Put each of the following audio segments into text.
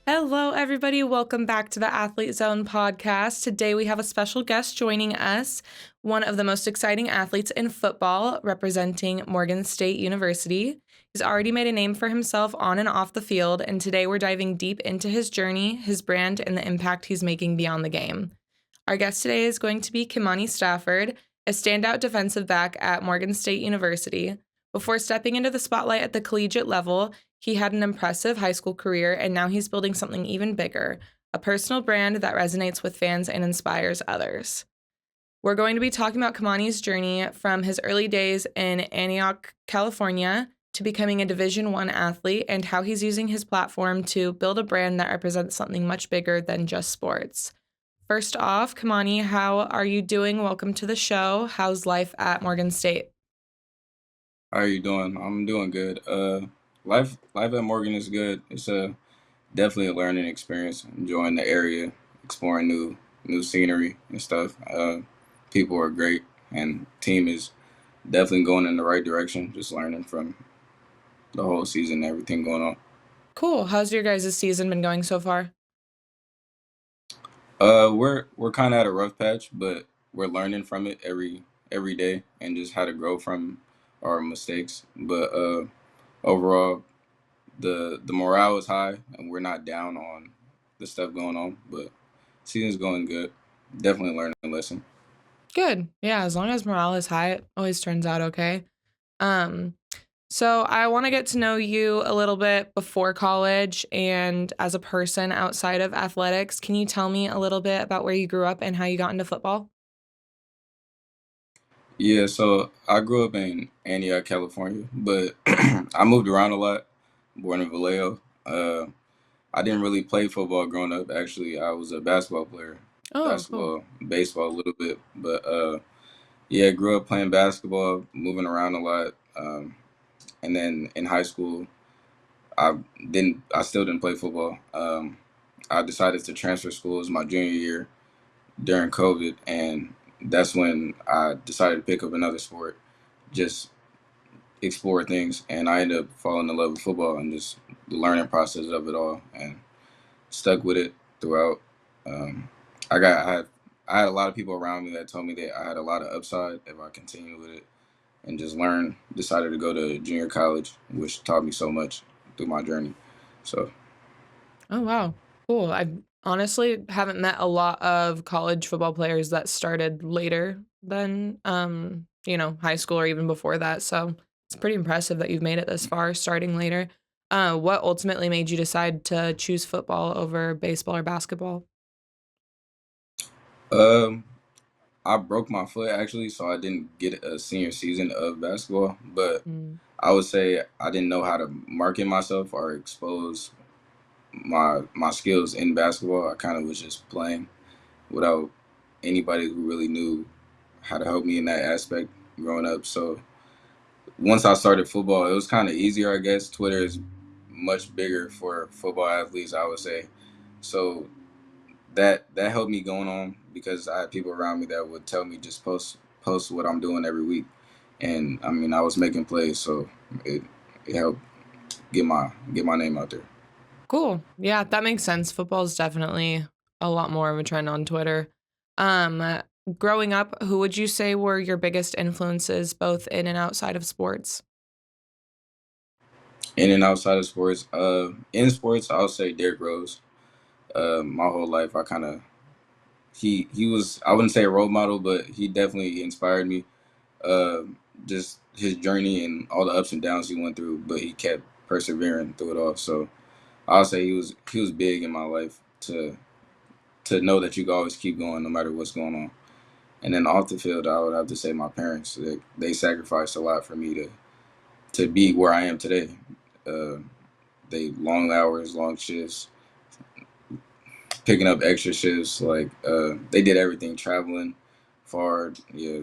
Hello, everybody. Welcome back to the Athlete Zone podcast. Today, we have a special guest joining us, one of the most exciting athletes in football, representing Morgan State University. He's already made a name for himself on and off the field, and today we're diving deep into his journey, his brand, and the impact he's making beyond the game. Our guest today is going to be Kimani Stafford, a standout defensive back at Morgan State University. Before stepping into the spotlight at the collegiate level, he had an impressive high school career, and now he's building something even bigger, a personal brand that resonates with fans and inspires others. We're going to be talking about Kimani's journey from his early days in Antioch, California, to becoming a Division I athlete and how he's using his platform to build a brand that represents something much bigger than just sports. First off, Kimani, how are you doing? Welcome to the show. How's life at Morgan State? How are you doing? I'm doing good. Life at Morgan is good. It's definitely a learning experience. Enjoying the area, exploring new scenery and stuff. People are great, and team is definitely going in the right direction. Just learning from the whole season, everything going on. Cool. How's your guys' season been going so far? We're kind of at a rough patch, but we're learning from it every day and just how to grow from our mistakes. But overall, the morale is high and we're not down on the stuff going on, but season's going good. Definitely learning a lesson. Good. Yeah, as long as morale is high, it always turns out okay. Um, so I want to get to know you a little bit before college and as a person outside of athletics. Can you tell me a little bit about where you grew up and how you got into football? Yeah, so I grew up in Antioch, California, but I moved around a lot. Born in Vallejo. I didn't really play football growing up. Actually, I was a basketball player, Oh, cool. basketball, baseball a little bit, but yeah, grew up playing basketball, moving around a lot. And then in high school, I I still didn't play football. I decided to transfer schools my junior year during COVID, and that's when I decided to pick up another sport, just explore things, and I ended up falling in love with football and just the learning process of it all, and stuck with it throughout. Um, I got I had a lot of people around me that told me that I had a lot of upside if I continued with it and just learn. Decided to go to junior college, which taught me so much through my journey. So Oh, wow. Cool. I honestly haven't met a lot of college football players that started later than, high school or even before that. So it's pretty impressive that you've made it this far, starting later. What ultimately made you decide to choose football over baseball or basketball? um, I broke my foot actually, so I didn't get a senior season of basketball. But Mm. I would say I didn't know how to market myself or expose my skills in basketball. I kind of was just playing without anybody who really knew how to help me in that aspect growing up. So once I started football, it was kind of easier, I guess. Twitter is much bigger for football athletes, I would say. So that helped me going on because I had people around me that would tell me just post what I'm doing every week, and I mean I was making plays, so it it helped get my name out there. Cool. Yeah, that makes sense. Football is definitely a lot more of a trend on Twitter. Um, Growing up, who would you say were your biggest influences both in and outside of sports? In and outside of sports, in sports I'll say Derrick Rose. My whole life I kind of he was, I wouldn't say a role model, but he definitely inspired me. Uh, just his journey and all the ups and downs he went through, but he kept persevering through it all. So I'll say he was big in my life to know that you can always keep going no matter what's going on. And then off the field, I would have to say my parents. They sacrificed a lot for me to be where I am today. Uh, they long hours, long shifts, picking up extra shifts. Like they did everything, traveling far. Yeah,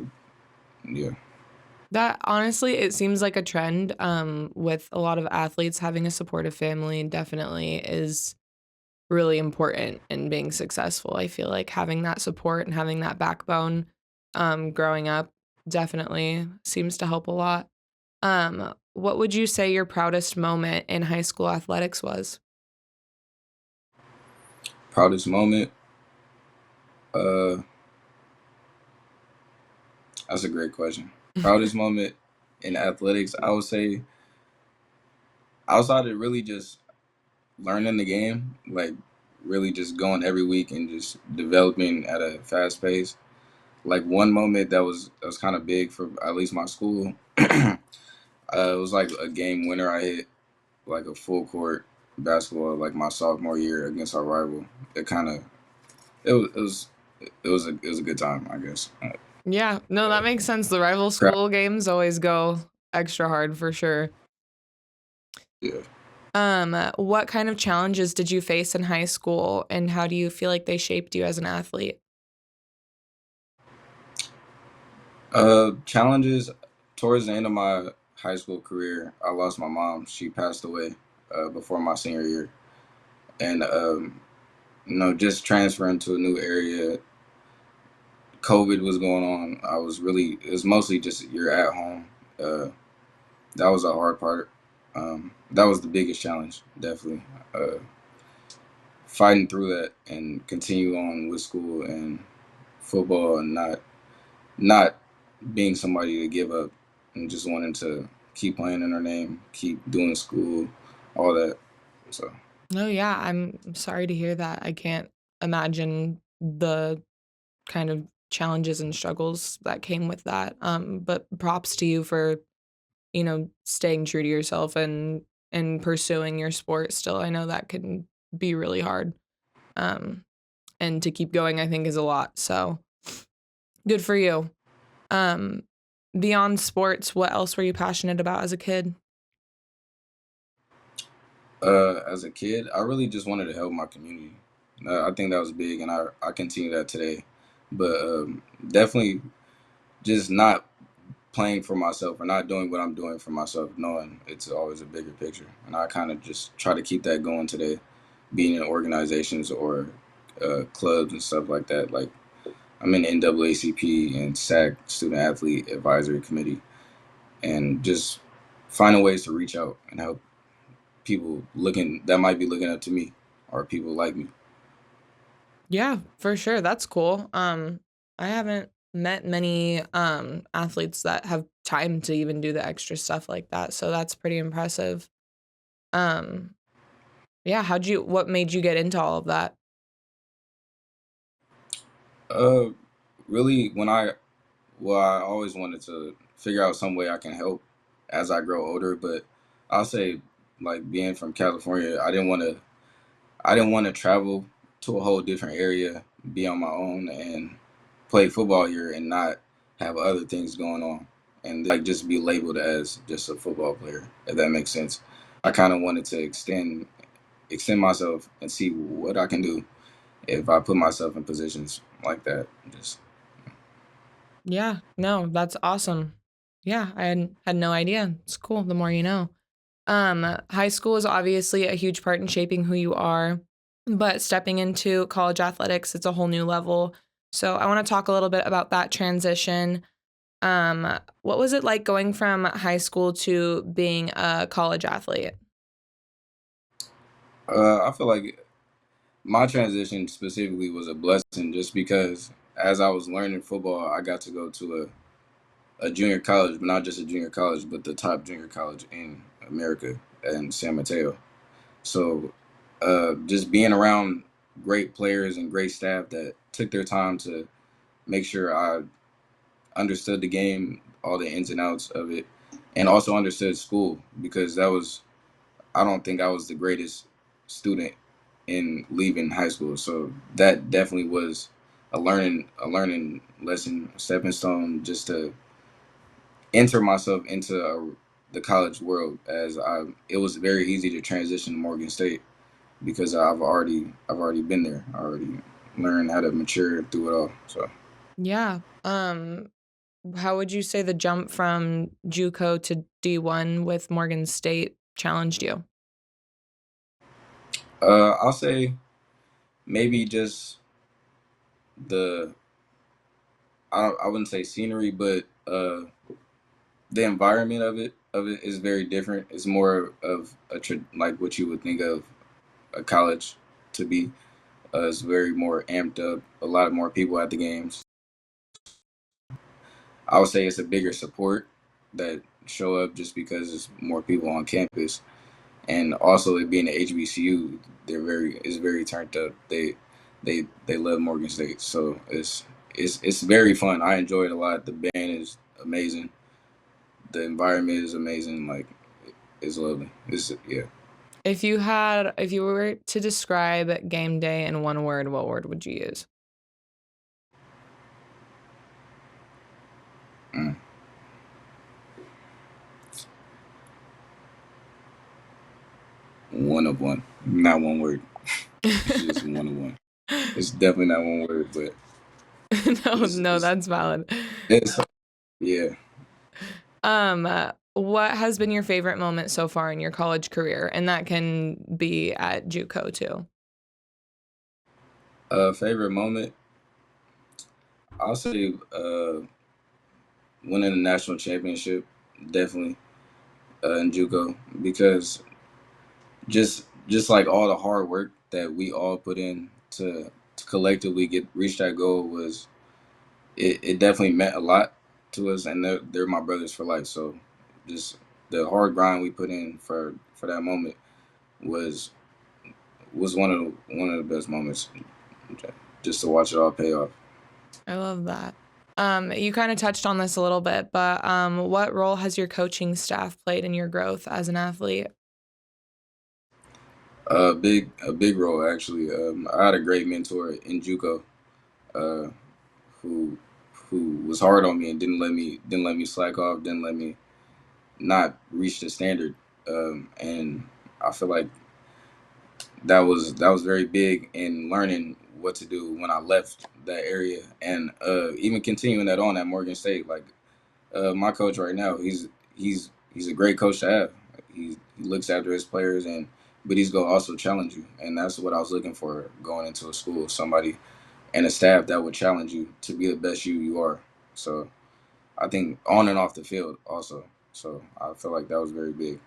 yeah. That honestly, it seems like a trend with a lot of athletes having a supportive family definitely is really important in being successful. I feel like having that support and having that backbone growing up definitely seems to help a lot. What would you say your proudest moment in high school athletics was? Proudest moment. Uh, that's a great question. Proudest moment in athletics, I would say, outside of really just learning the game, like really just going every week and just developing at a fast pace. Like one moment that was kind of big for at least my school. It was like a game winner I hit, like a full court basketball, like my sophomore year against our rival. It kind of it was it was it was a good time, I guess. Yeah, no, that makes sense. The rival Crap, school games always go extra hard for sure. yeah. What kind of challenges did you face in high school and how do you feel like they shaped you as an athlete? Challenges towards the end of my high school career. I lost my mom. She passed away before my senior year, and just transferring to a new area. COVID was going on. It was mostly just you're at home. Uh, that was a hard part. That was the biggest challenge, definitely. Uh, Fighting through that and continue on with school and football and not being somebody to give up and just wanting to keep playing in our name, keep doing school, all that. So Oh yeah, I'm sorry to hear that. I can't imagine the kind of challenges and struggles that came with that. But props to you for, staying true to yourself and pursuing your sport still. I know that can be really hard. Um, and to keep going, I think is a lot. So good for you. Um, Beyond sports, what else were you passionate about as a kid? as a kid, I really just wanted to help my community. I think that was big, and I continue that today. But definitely just not playing for myself or not doing what I'm doing for myself, knowing it's always a bigger picture. And I kind of just try to keep that going today, being in organizations or clubs and stuff like that. Like I'm in NAACP and SAAC, Student Athlete Advisory Committee, and just finding ways to reach out and help people looking that might be looking up to me or people like me. Yeah, for sure. That's cool. I haven't met many athletes that have time to even do the extra stuff like that. So that's pretty impressive. Um, yeah, what made you get into all of that? Uh, Really, I always wanted to figure out some way I can help as I grow older, but I'll say like being from California, I didn't want to travel to a whole different area, be on my own and play football here and not have other things going on and like just be labeled as just a football player, if that makes sense. I kind of wanted to extend myself and see what I can do if I put myself in positions like that. Just Yeah, no, that's awesome. Yeah, I had no idea. It's cool. The more you know. High school is obviously a huge part in shaping who you are, but stepping into college athletics, it's a whole new level. So I want to talk a little bit about that transition. What was it like going from high school to being a college athlete? I feel like my transition specifically was a blessing just because as I was learning football, I got to go to a junior college, but not just a junior college, but the top junior college in America in San Mateo. So just being around great players and great staff that took their time to make sure I understood the game, all the ins and outs of it, and also understood school because I don't think I was the greatest student in leaving high school. So that definitely was a learning lesson, a stepping stone just to enter myself into the college world as it was very easy to transition to Morgan State because I've already been there. I already learned how to mature through it all. So Yeah. How would you say the jump from JUCO to D1 with Morgan State challenged you? I'll say maybe just the I wouldn't say scenery, but the environment of it is very different. It's more of like what you would think of a college to be. It's very more amped up. A lot more people at the games. I would say it's a bigger support that show up just because there's more people on campus, and also it being an HBCU, it's very turned up. They love Morgan State, so it's very fun. I enjoy it a lot. The band is amazing. The environment is amazing. Like it's lovely. It's yeah. If you were to describe game day in one word, what word would you use? Mm. One of one, not one word. It's just one of one. It's definitely not one word, but No, it's no, it's, that's valid. it's yeah. What has been your favorite moment so far in your college career? And that can be at JUCO too. Favorite moment, I'll say winning the national championship, definitely in JUCO, because just like all the hard work that we all put in to collectively get reach that goal was it definitely meant a lot to us, and they're my brothers for life. So just the hard grind we put in for that moment was one of the best moments, just to watch it all pay off. I love that. You kind of touched on this a little bit, but what role has your coaching staff played in your growth as an athlete? A big role actually. I had a great mentor in JUCO, uh, who who was hard on me and didn't let me slack off, didn't let me not reach the standard. And I feel like that was very big in learning what to do when I left that area, and even continuing that on at Morgan State. Like my coach right now, he's a great coach to have. He looks after his players, and but he's gonna also challenge you, and that's what I was looking for going into a school. Somebody and a staff that would challenge you to be the best you are. So I think on and off the field also. So I feel like that was very big.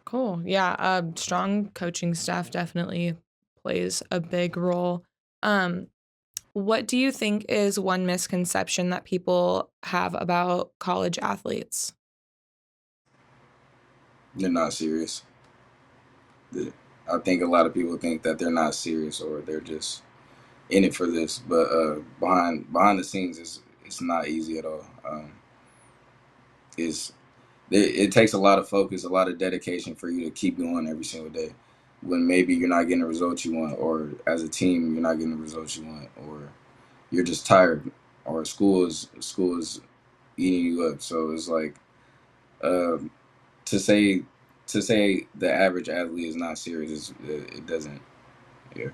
Cool. Yeah, strong coaching staff definitely plays a big role. Um, what do you think is one misconception that people have about college athletes? They're not serious. I think a lot of people think that they're not serious or they're just in it for this, but behind the scenes, it's not easy at all. It's it takes a lot of focus, a lot of dedication for you to keep going every single day. When maybe you're not getting the results you want, or as a team you're not getting the results you want, or you're just tired, or school is eating you up. So it's like um, to say the average athlete is not serious, it doesn't. Yeah,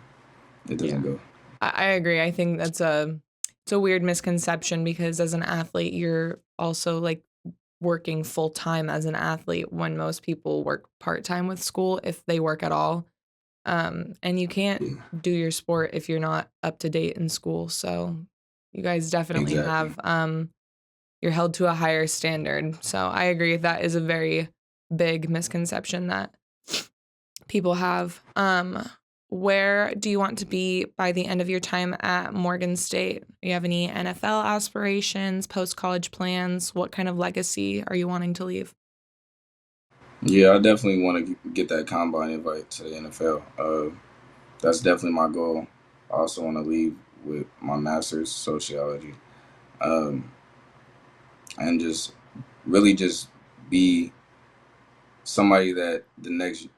it doesn't Yeah. go. I agree. I think that's it's a weird misconception because as an athlete, you're also like working full time as an athlete when most people work part time with school if they work at all. And you can't Yeah, do your sport if you're not up to date in school. So you guys definitely exactly. have you're held to a higher standard. So I agree that is a very big misconception that people have. Where do you want to be by the end of your time at Morgan State? Do you have any NFL aspirations, post college plans? What kind of legacy are you wanting to leave? Yeah, I definitely want to get that combine invite to the NFL. That's definitely my goal. I also want to leave with my master's sociology, um, and just really just be somebody that the next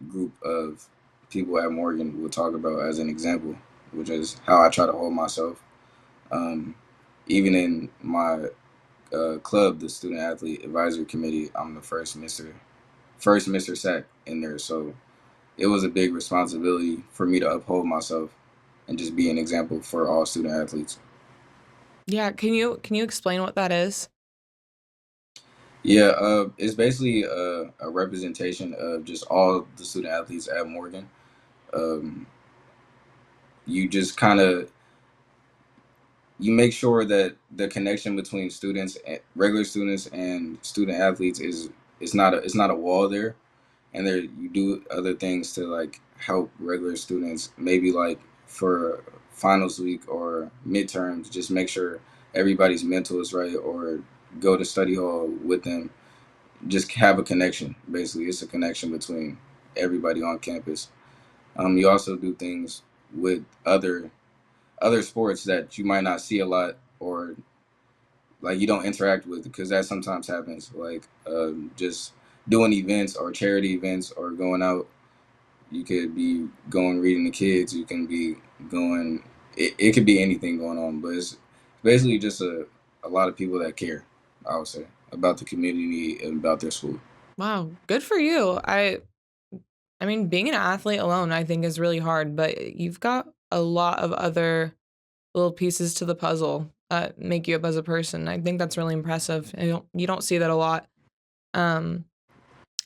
group of people at Morgan will talk about as an example, which is how I try to hold myself. Um, Even in my club, the Student Athlete Advisory Committee, I'm the first Mr. SAAC in there. So it was a big responsibility for me to uphold myself and just be an example for all student athletes. Yeah, can you explain what that is? Yeah, it's basically a representation of just all the student athletes at Morgan. Um, you just kind of you make sure that the connection between regular students and student athletes is it's not a wall there, and there you do other things to like help regular students, maybe like for finals week or midterms, just make sure everybody's mental is right, or go to study hall with them. Just have a connection. Basically, it's a connection between everybody on campus. You also do things with other sports that you might not see a lot, or like you don't interact with, because that sometimes happens. Like just doing events or charity events or going out. You could be going reading to kids. You can be going. It could be anything going on, but it's basically just a lot of people that care. I would say about the community and about their school. Wow, good for you. I mean, being an athlete alone, I think, is really hard, but you've got a lot of other little pieces to the puzzle that make you up as a person. I think that's really impressive. You don't see that a lot. Um,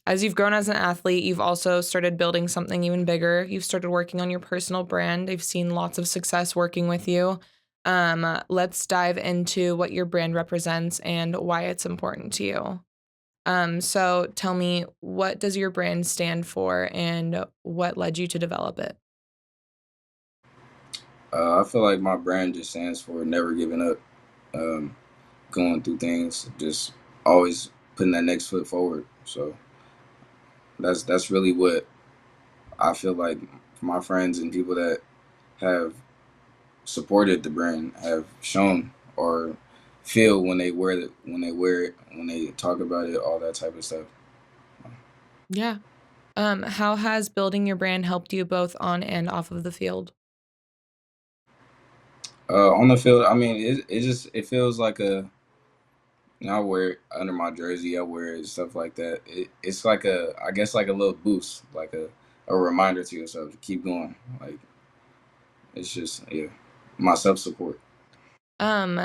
as you've grown as an athlete, you've also started building something even bigger. You've started working on your personal brand. I've seen lots of success working with you. Let's dive into what your brand represents and why it's important to you. So tell me, what does your brand stand for and what led you to develop it? I feel like my brand just stands for never giving up, um, going through things, just always putting that next foot forward. So that's really what I feel like my friends and people that have supported the brand have shown or feel when they wear it, when they talk about it, all that type of stuff. Yeah. How has building your brand helped you both on and off of the field? On the field, I mean, it feels like I wear it under my jersey. I wear it and stuff like that. It's like I guess like a little boost, like a reminder to yourself to keep going. Like it's just yeah, my self support. Um,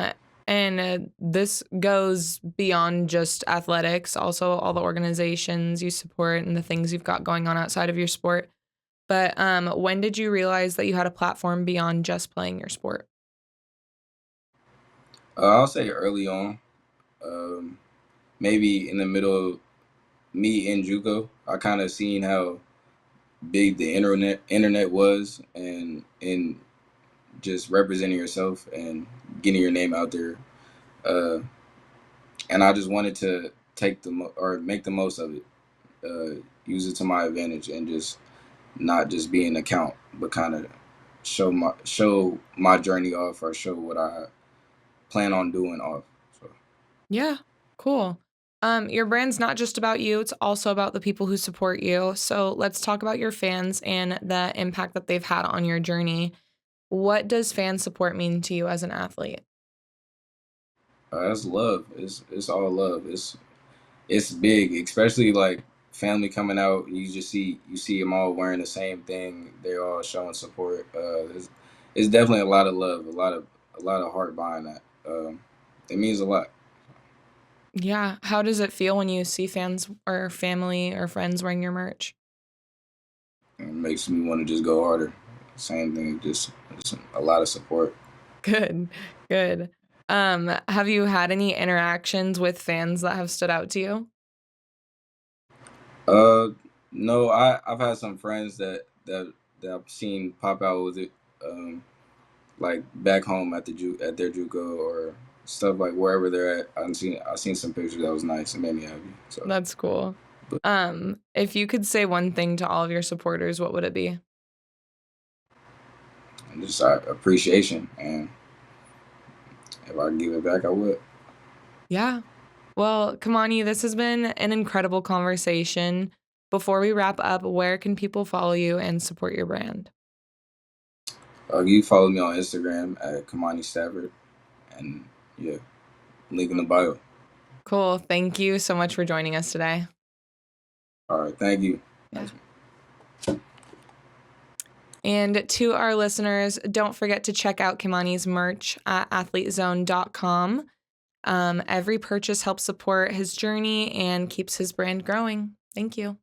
and this goes beyond just athletics, also all the organizations you support and the things you've got going on outside of your sport. But when did you realize that you had a platform beyond just playing your sport? I'll say early on, um, maybe in the middle of me in JUCO, I kind of seen how big the internet was, and just representing yourself and getting your name out there. Uh, and I just wanted to take or make the most of it, use it to my advantage, and just not just be an account, but kind of show my journey off, or show what I plan on doing off. So Yeah, cool. Your brand's not just about you, it's also about the people who support you. So let's talk about your fans and the impact that they've had on your journey. What does fan support mean to you as an athlete? that's love. It's all love. It's big, especially like family coming out. You see them all wearing the same thing. They're all showing support. It's definitely a lot of love, a lot of heart behind that. It means a lot. Yeah. How does it feel when you see fans or family or friends wearing your merch? It makes me want to just go harder. Same thing, just a lot of support. Good. Good. Have you had any interactions with fans that have stood out to you? Uh, no, I've had some friends that I've seen pop out with it, um, like back home at at their JUCO or stuff, like wherever they're at. I've seen some pictures that was nice and made me happy. So, That's cool. but If you could say one thing to all of your supporters, what would it be? just appreciation, and if I can give it back, I would. Yeah. Well, Kamani, this has been an incredible conversation. Before we wrap up, where can people follow you and support your brand? You follow me on Instagram at Kimani Stafford, and yeah, link in the bio. Cool. Thank you so much for joining us today. All right, thank you. Yeah. And to our listeners, don't forget to check out Kimani's merch at athletezone.com. Every purchase helps support his journey and keeps his brand growing. Thank you.